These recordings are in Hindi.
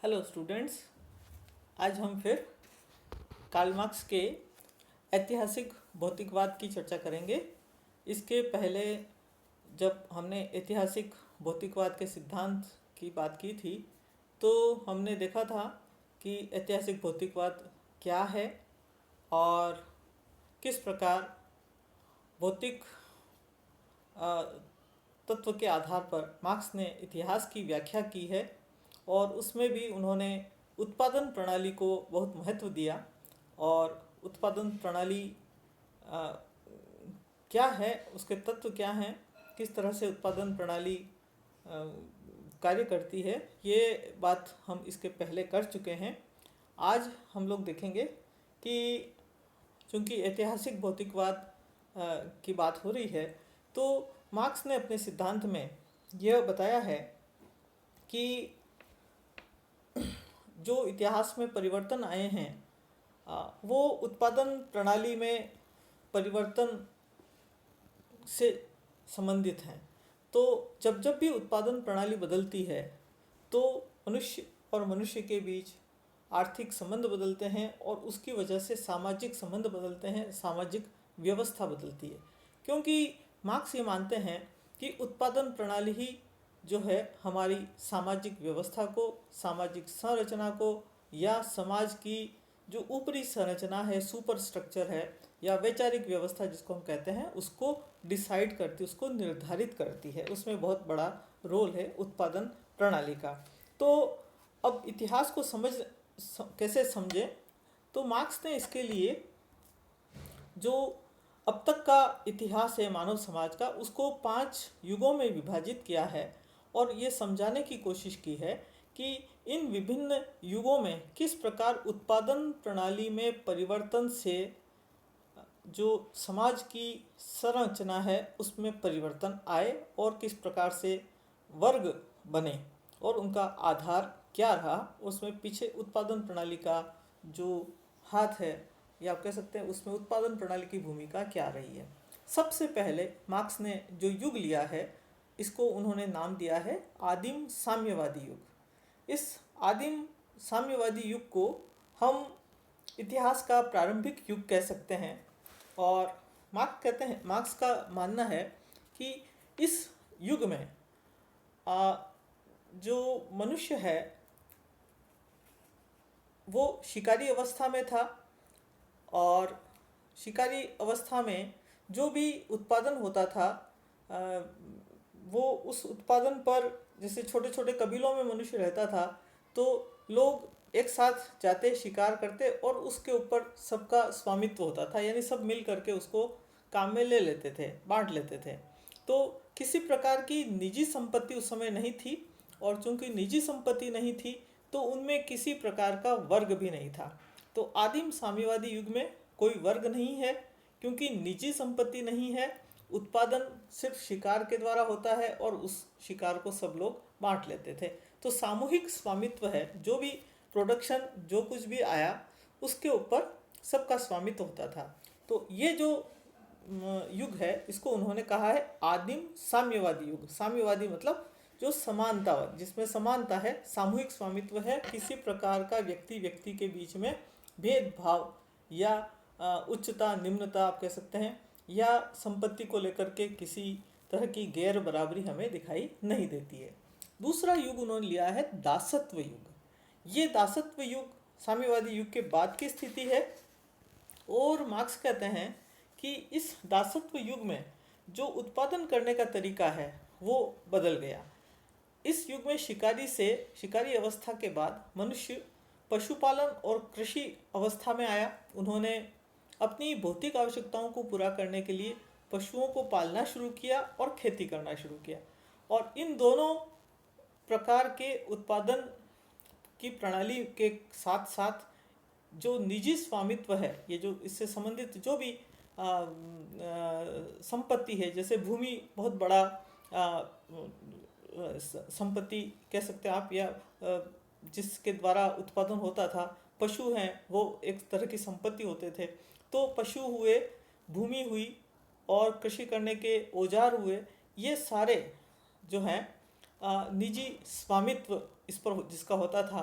Hello students. आज हम फिर कार्ल मार्क्स के ऐतिहासिक भौतिकवाद की चर्चा करेंगे। इसके पहले जब हमने ऐतिहासिक भौतिकवाद के सिद्धांत की बात की थी तो हमने देखा था कि ऐतिहासिक भौतिकवाद क्या है और किस प्रकार भौतिक अ, तत्व के आधार पर मार्क्स ने इतिहास की व्याख्या की है और उसमें भी उन्होंने उत्पादन प्रणाली को बहुत महत्व दिया। और उत्पादन प्रणाली अ, क्या है, उसके तत्व क्या हैं, किस तरह से उत्पादन प्रणाली कार्य करती है, ये बात हम इसके पहले कर चुके हैं। आज हम लोग देखेंगे कि चूंकि ऐतिहासिक भौतिकवाद की बात हो रही है तो मार्क्स ने अपने सिद्धांत में यह बताया है कि जो इतिहास में परिवर्तन आए हैं वो उत्पादन प्रणाली में परिवर्तन से संबंधित हैं। तो जब जब भी उत्पादन प्रणाली बदलती है तो मनुष्य और मनुष्य के बीच आर्थिक संबंध बदलते हैं और उसकी वजह से सामाजिक संबंध बदलते हैं, सामाजिक व्यवस्था बदलती है। क्योंकि मार्क्स ये मानते हैं कि उत्पादन प्रणाली ही जो है हमारी सामाजिक व्यवस्था को, सामाजिक संरचना को या समाज की जो ऊपरी संरचना है, सुपर स्ट्रक्चर है या वैचारिक व्यवस्था जिसको हम कहते हैं, उसको डिसाइड करती, उसको निर्धारित करती है। उसमें बहुत बड़ा रोल है उत्पादन प्रणाली का। तो अब इतिहास को कैसे समझें, तो मार्क्स ने इसके लिए जो अब तक का इतिहास है मानव समाज का, उसको 5 युगों में विभाजित किया है और ये समझाने की कोशिश की है कि इन विभिन्न युगों में किस प्रकार उत्पादन प्रणाली में परिवर्तन से जो समाज की संरचना है उसमें परिवर्तन आए और किस प्रकार से वर्ग बने और उनका आधार क्या रहा, उसमें पीछे उत्पादन प्रणाली का जो हाथ है या आप कह सकते हैं उसमें उत्पादन प्रणाली की भूमिका क्या रही है। सबसे पहले मार्क्स ने जो युग लिया है इसको उन्होंने नाम दिया है आदिम साम्यवादी युग। इस आदिम साम्यवादी युग को हम इतिहास का प्रारंभिक युग कह सकते हैं। और मार्क्स का मानना है कि इस युग में जो मनुष्य है वो शिकारी अवस्था में था और शिकारी अवस्था में जो भी उत्पादन होता था वो उस उत्पादन पर, जैसे छोटे छोटे कबीलों में मनुष्य रहता था तो लोग एक साथ जाते, शिकार करते और उसके ऊपर सबका स्वामित्व होता था, यानी सब मिल करके उसको काम में ले लेते थे, बांट लेते थे। तो किसी प्रकार की निजी संपत्ति उस समय नहीं थी और चूंकि निजी संपत्ति नहीं थी तो उनमें किसी प्रकार का वर्ग भी नहीं था। तो आदिम साम्यवादी युग में कोई वर्ग नहीं है क्योंकि निजी संपत्ति नहीं है, उत्पादन सिर्फ शिकार के द्वारा होता है और उस शिकार को सब लोग बांट लेते थे। तो सामूहिक स्वामित्व है, जो भी प्रोडक्शन, जो कुछ भी आया उसके ऊपर सबका स्वामित्व होता था। तो ये जो युग है इसको उन्होंने कहा है आदिम साम्यवादी युग। साम्यवादी मतलब जो समानता, जिसमें समानता है, सामूहिक स्वामित्व है, किसी प्रकार का व्यक्ति व्यक्ति के बीच में भेदभाव या उच्चता निम्नता आप कह सकते हैं या संपत्ति को लेकर के किसी तरह की गैर बराबरी हमें दिखाई नहीं देती है। दूसरा युग उन्होंने लिया है दासत्व युग। ये दासत्व युग साम्यवादी युग के बाद की स्थिति है और मार्क्स कहते हैं कि इस दासत्व युग में जो उत्पादन करने का तरीका है वो बदल गया। इस युग में शिकारी अवस्था के बाद मनुष्य पशुपालन और कृषि अवस्था में आया। उन्होंने अपनी भौतिक आवश्यकताओं को पूरा करने के लिए पशुओं को पालना शुरू किया और खेती करना शुरू किया। और इन दोनों प्रकार के उत्पादन की प्रणाली के साथ साथ जो निजी स्वामित्व है, ये जो इससे संबंधित जो भी संपत्ति है, जैसे भूमि बहुत बड़ा संपत्ति कह सकते हैं आप, या जिसके द्वारा उत्पादन होता था। पशु हैं वो एक तरह की संपत्ति होते थे। तो पशु हुए, भूमि हुई और कृषि करने के औजार हुए, ये सारे जो हैं निजी स्वामित्व इस पर जिसका होता था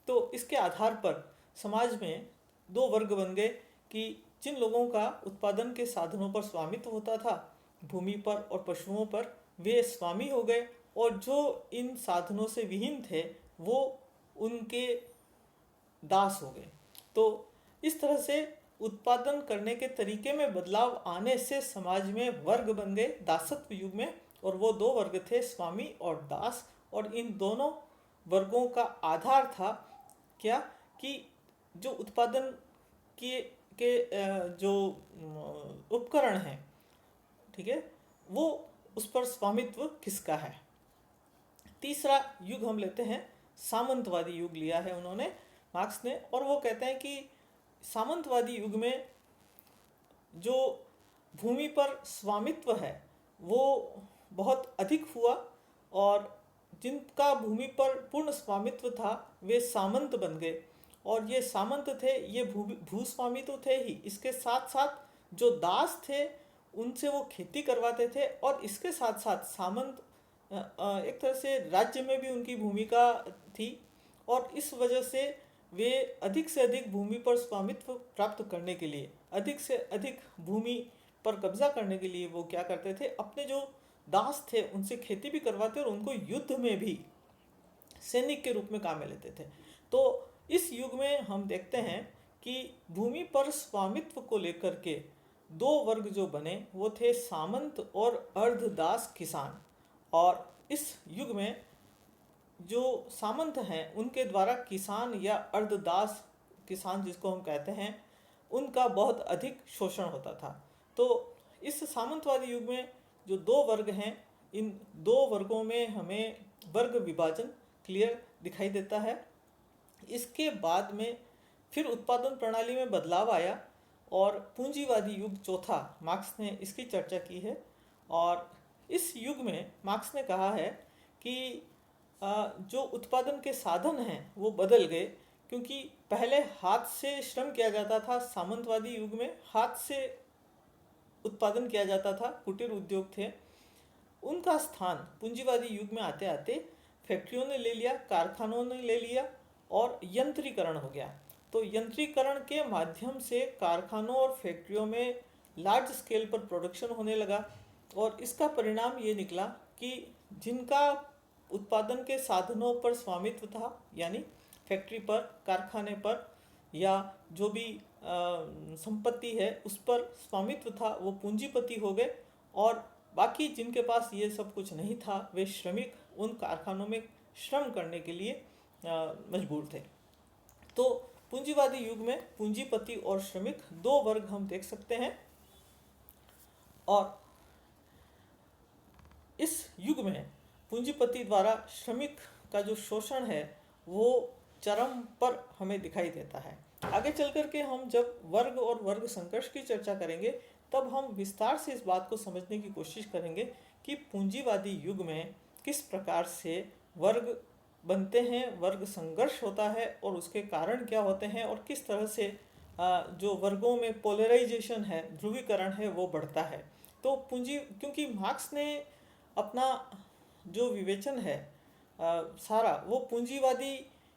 तो इसके आधार पर समाज में दो वर्ग बन गए कि जिन लोगों का उत्पादन के साधनों पर स्वामित्व होता था, भूमि पर और पशुओं पर, वे स्वामी हो गए, और जो इन साधनों से विहीन थे वो उनके दास हो गए। तो इस तरह से उत्पादन करने के तरीके में बदलाव आने से समाज में वर्ग बन गए दासत्व युग में, और वो दो वर्ग थे, स्वामी और दास। और इन दोनों वर्गों का आधार था क्या, कि जो उत्पादन के जो उपकरण हैं, ठीक है, वो उस पर स्वामित्व किसका है। तीसरा युग हम लेते हैं, सामंतवादी युग लिया है उन्होंने, मार्क्स ने, और वो कहते हैं कि सामंतवादी युग में जो भूमि पर स्वामित्व है वो बहुत अधिक हुआ, और जिनका भूमि पर पूर्ण स्वामित्व था वे सामंत बन गए। और ये सामंत थे, ये भूस्वामी तो थे ही, इसके साथ साथ जो दास थे उनसे वो खेती करवाते थे, और इसके साथ साथ सामंत एक तरह से राज्य में भी उनकी भूमिका थी, और इस वजह से वे अधिक से अधिक भूमि पर स्वामित्व प्राप्त करने के लिए, अधिक से अधिक भूमि पर कब्जा करने के लिए वो क्या करते थे, अपने जो दास थे उनसे खेती भी करवाते और उनको युद्ध में भी सैनिक के रूप में काम में लेते थे। तो इस युग में हम देखते हैं कि भूमि पर स्वामित्व को लेकर के दो वर्ग जो बने वो थे सामंत और अर्धदास किसान। और इस युग में जो सामंत हैं उनके द्वारा किसान या अर्धदास किसान जिसको हम कहते हैं, उनका बहुत अधिक शोषण होता था। तो इस सामंतवादी युग में जो दो वर्ग हैं, इन दो वर्गों में हमें वर्ग विभाजन क्लियर दिखाई देता है। इसके बाद में फिर उत्पादन प्रणाली में बदलाव आया, और पूंजीवादी युग चौथा, मार्क्स ने इसकी चर्चा की है। और इस युग में मार्क्स ने कहा है कि जो उत्पादन के साधन हैं वो बदल गए, क्योंकि पहले हाथ से श्रम किया जाता था, सामंतवादी युग में हाथ से उत्पादन किया जाता था, कुटीर उद्योग थे, उनका स्थान पूंजीवादी युग में आते आते फैक्ट्रियों ने ले लिया, कारखानों ने ले लिया, और यंत्रीकरण हो गया। तो यंत्रीकरण के माध्यम से कारखानों और फैक्ट्रियों में लार्ज स्केल पर प्रोडक्शन होने लगा, और इसका परिणाम ये निकला कि जिनका उत्पादन के साधनों पर स्वामित्व था, यानी फैक्ट्री पर, कारखाने पर, या जो भी संपत्ति है उस पर स्वामित्व था, वो पूंजीपति हो गए, और बाकी जिनके पास ये सब कुछ नहीं था वे श्रमिक उन कारखानों में श्रम करने के लिए मजबूर थे। तो पूंजीवादी युग में पूंजीपति और श्रमिक दो वर्ग हम देख सकते हैं। और इस युग में पूंजीपति द्वारा श्रमिक का जो शोषण है वो चरम पर हमें दिखाई देता है। आगे चल कर के हम जब वर्ग और वर्ग संघर्ष की चर्चा करेंगे तब हम विस्तार से इस बात को समझने की कोशिश करेंगे कि पूंजीवादी युग में किस प्रकार से वर्ग बनते हैं, वर्ग संघर्ष होता है और उसके कारण क्या होते हैं, और किस तरह से जो वर्गों में पोलराइजेशन है, ध्रुवीकरण है, वो बढ़ता है। तो क्योंकि मार्क्स ने अपना जो विवेचन है सारा वो पूंजीवादी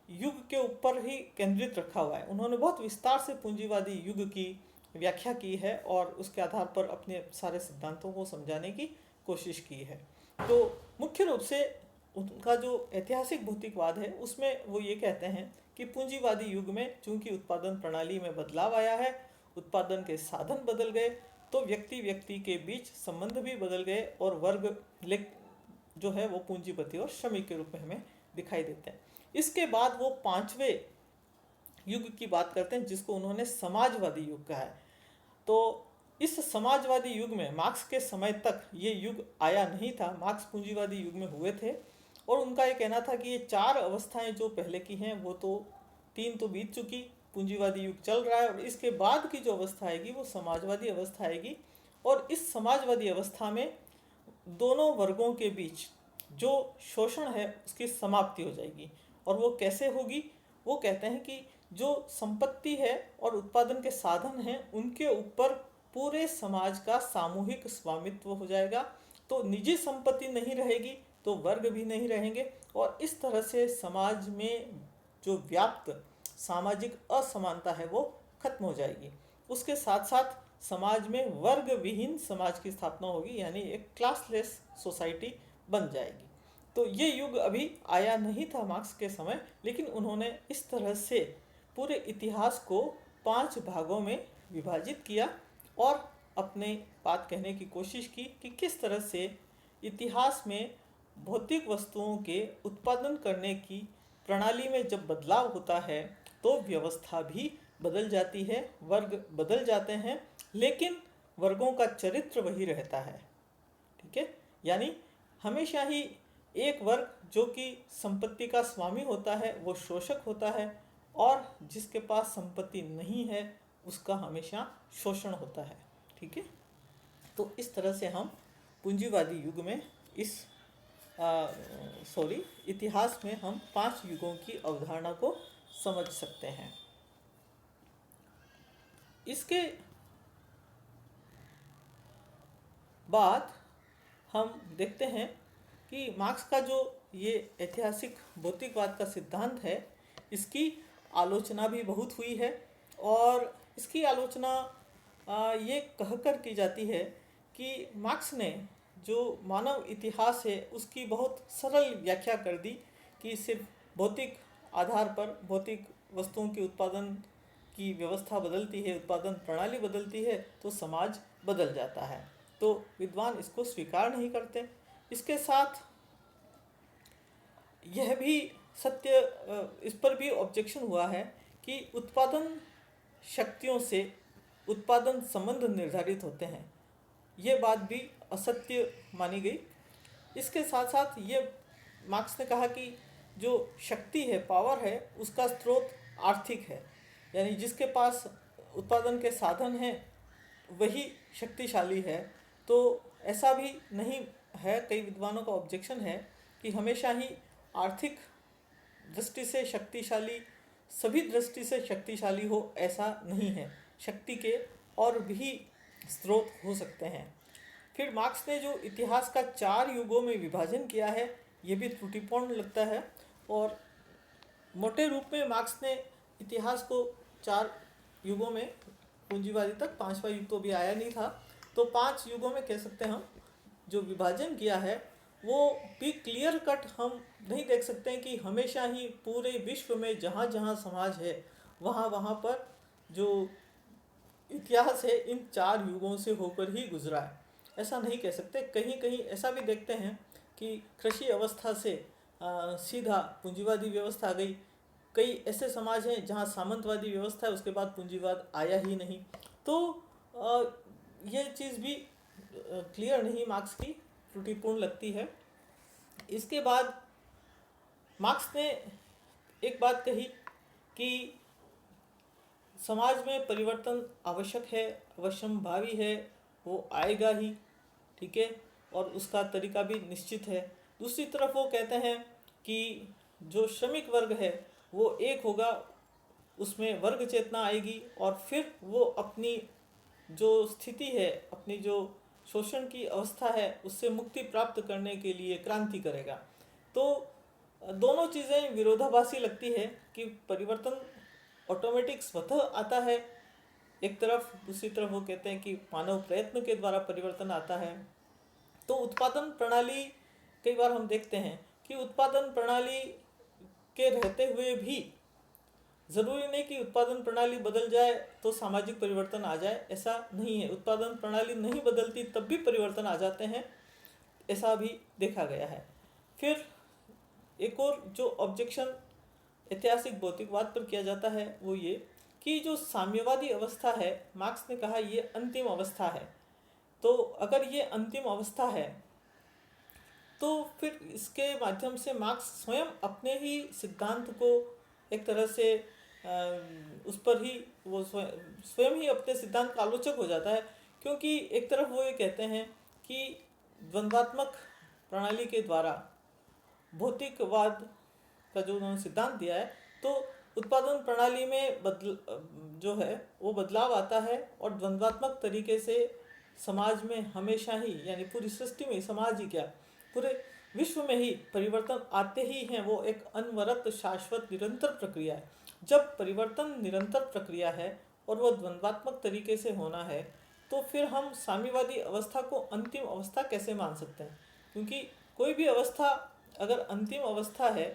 युग के ऊपर ही केंद्रित रखा हुआ है। उन्होंने बहुत विस्तार से पूंजीवादी युग की व्याख्या की है और उसके आधार पर अपने सारे सिद्धांतों को समझाने की कोशिश की है। तो मुख्य रूप से उनका जो ऐतिहासिक भौतिकवाद है उसमें वो ये कहते हैं कि पूंजीवादी युग में चूंकि उत्पादन प्रणाली में बदलाव आया है, उत्पादन के साधन बदल गए, तो व्यक्ति व्यक्ति के बीच संबंध भी बदल गए और वर्ग जो है वो पूंजीपति और श्रमिक के रूप में हमें दिखाई देते हैं। इसके बाद वो पांचवें युग की बात करते हैं जिसको उन्होंने समाजवादी युग कहा है। तो इस समाजवादी युग में मार्क्स के समय तक ये युग आया नहीं था। मार्क्स पूंजीवादी युग में हुए थे और उनका ये कहना था कि ये चार अवस्थाएं जो पहले की हैं वो तो तीन तो बीत चुकी, पूंजीवादी युग चल रहा है और इसके बाद की जो अवस्था आएगी वो समाजवादी अवस्था आएगी। और इस समाजवादी अवस्था में दोनों वर्गों के बीच जो शोषण है उसकी समाप्ति हो जाएगी। और वो कैसे होगी? वो कहते हैं कि जो संपत्ति है और उत्पादन के साधन हैं उनके ऊपर पूरे समाज का सामूहिक स्वामित्व हो जाएगा। तो निजी संपत्ति नहीं रहेगी तो वर्ग भी नहीं रहेंगे और इस तरह से समाज में जो व्याप्त सामाजिक असमानता है वो खत्म हो जाएगी। उसके साथ साथ समाज में वर्ग विहीन समाज की स्थापना होगी, यानी एक क्लासलेस सोसाइटी बन जाएगी। तो ये युग अभी आया नहीं था मार्क्स के समय, लेकिन उन्होंने इस तरह से पूरे इतिहास को 5 भागों में विभाजित किया और अपने बात कहने की कोशिश की कि किस तरह से इतिहास में भौतिक वस्तुओं के उत्पादन करने की प्रणाली में जब बदलाव होता है तो व्यवस्था भी बदल जाती है, वर्ग बदल जाते हैं, लेकिन वर्गों का चरित्र वही रहता है। ठीक है, यानी हमेशा ही एक वर्ग जो कि संपत्ति का स्वामी होता है वो शोषक होता है, और जिसके पास संपत्ति नहीं है उसका हमेशा शोषण होता है। ठीक है, तो इस तरह से हम पूंजीवादी युग में इतिहास में हम 5 युगों की अवधारणा को समझ सकते हैं। इसके बाद हम देखते हैं कि मार्क्स का जो ये ऐतिहासिक भौतिकवाद का सिद्धांत है, इसकी आलोचना भी बहुत हुई है, और इसकी आलोचना ये कहकर की जाती है कि मार्क्स ने जो मानव इतिहास है उसकी बहुत सरल व्याख्या कर दी कि सिर्फ भौतिक आधार पर भौतिक वस्तुओं के उत्पादन की व्यवस्था बदलती है, उत्पादन प्रणाली बदलती है तो समाज बदल जाता है। तो विद्वान इसको स्वीकार नहीं करते। इसके साथ यह भी सत्य, इस पर भी ऑब्जेक्शन हुआ है कि उत्पादन शक्तियों से उत्पादन संबंध निर्धारित होते हैं। ये बात भी असत्य मानी गई। इसके साथ साथ ये मार्क्स ने कहा कि जो शक्ति है, पावर है, उसका स्रोत आर्थिक है, यानी जिसके पास उत्पादन के साधन हैं वही शक्तिशाली है। तो ऐसा भी नहीं है, कई विद्वानों का ऑब्जेक्शन है कि हमेशा ही आर्थिक दृष्टि से शक्तिशाली सभी दृष्टि से शक्तिशाली हो, ऐसा नहीं है। शक्ति के और भी स्रोत हो सकते हैं। फिर मार्क्स ने जो इतिहास का 4 युगों में विभाजन किया है ये भी त्रुटिपूर्ण लगता है, और मोटे रूप में मार्क्स ने इतिहास को 4 युगों में, पूंजीवादी तक 5वां युग तो भी आया नहीं था, तो 5 युगों में कह सकते हैं हम जो विभाजन किया है वो भी क्लियर कट हम नहीं देख सकते हैं कि हमेशा ही पूरे विश्व में जहाँ जहाँ समाज है वहाँ वहाँ पर जो इतिहास है इन 4 युगों से होकर ही गुजरा है, ऐसा नहीं कह सकते। कहीं कहीं ऐसा भी देखते हैं कि कृषि अवस्था से सीधा पूंजीवादी व्यवस्था आ गई। कई ऐसे समाज हैं जहाँ सामंतवादी व्यवस्था है, उसके बाद पूंजीवाद आया ही नहीं। तो ये चीज़ भी क्लियर नहीं, मार्क्स की त्रुटिपूर्ण लगती है। इसके बाद मार्क्स ने एक बात कही कि समाज में परिवर्तन आवश्यक है, अवश्यंभावी है, वो आएगा ही। ठीक है, और उसका तरीका भी निश्चित है। दूसरी तरफ वो कहते हैं कि जो श्रमिक वर्ग है वो एक होगा, उसमें वर्ग चेतना आएगी, और फिर वो अपनी जो स्थिति है, अपनी जो शोषण की अवस्था है उससे मुक्ति प्राप्त करने के लिए क्रांति करेगा। तो दोनों चीज़ें विरोधाभासी लगती है कि परिवर्तन ऑटोमेटिक स्वतः आता है एक तरफ, दूसरी तरफ वो कहते हैं कि मानव प्रयत्न के द्वारा परिवर्तन आता है। तो उत्पादन प्रणाली, कई बार हम देखते हैं कि उत्पादन प्रणाली के रहते हुए भी ज़रूरी नहीं कि उत्पादन प्रणाली बदल जाए तो सामाजिक परिवर्तन आ जाए, ऐसा नहीं है। उत्पादन प्रणाली नहीं बदलती तब भी परिवर्तन आ जाते हैं, ऐसा भी देखा गया है। फिर एक और जो ऑब्जेक्शन ऐतिहासिक भौतिकवाद पर किया जाता है वो ये कि जो साम्यवादी अवस्था है, मार्क्स ने कहा ये अंतिम अवस्था है। तो अगर ये अंतिम अवस्था है तो फिर इसके माध्यम से मार्क्स स्वयं अपने ही सिद्धांत को एक तरह से उस पर ही वो स्वयं ही अपने सिद्धांत का आलोचक हो जाता है, क्योंकि एक तरफ वो ये कहते हैं कि द्वंद्वात्मक प्रणाली के द्वारा भौतिकवाद का जो उन्होंने सिद्धांत दिया है तो उत्पादन प्रणाली में जो है वो बदलाव आता है, और द्वंद्वात्मक तरीके से समाज में हमेशा ही, यानी पूरी सृष्टि में, समाज ही क्या पूरे विश्व में ही परिवर्तन आते ही हैं, वो एक अनवरत शाश्वत निरंतर प्रक्रिया है। जब परिवर्तन निरंतर प्रक्रिया है और वह द्वंद्वात्मक तरीके से होना है, तो फिर हम साम्यवादी अवस्था को अंतिम अवस्था कैसे मान सकते हैं? क्योंकि कोई भी अवस्था अगर अंतिम अवस्था है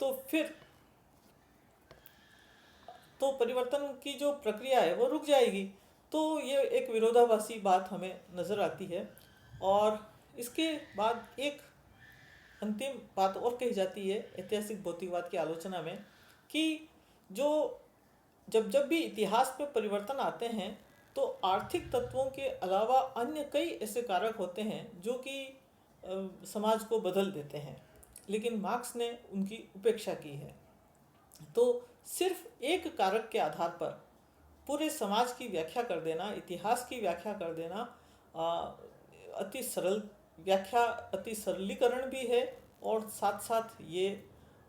तो फिर तो परिवर्तन की जो प्रक्रिया है वो रुक जाएगी। तो ये एक विरोधाभासी बात हमें नज़र आती है। और इसके बाद एक अंतिम बात और कही जाती है ऐतिहासिक भौतिकवाद की आलोचना में कि जो जब जब भी इतिहास में परिवर्तन आते हैं तो आर्थिक तत्वों के अलावा अन्य कई ऐसे कारक होते हैं जो कि समाज को बदल देते हैं, लेकिन मार्क्स ने उनकी उपेक्षा की है। तो सिर्फ एक कारक के आधार पर पूरे समाज की व्याख्या कर देना, इतिहास की व्याख्या कर देना अति सरल व्याख्या, अति सरलीकरण भी है और साथ साथ ये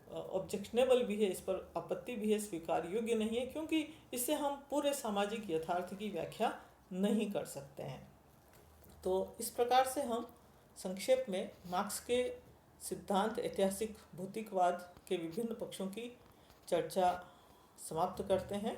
ऑब्जेक्शनेबल भी है, इस पर आपत्ति भी है, स्वीकार योग्य नहीं है, क्योंकि इससे हम पूरे सामाजिक यथार्थ की व्याख्या नहीं कर सकते हैं। तो इस प्रकार से हम संक्षेप में मार्क्स के सिद्धांत ऐतिहासिक भौतिकवाद के विभिन्न पक्षों की चर्चा समाप्त करते हैं।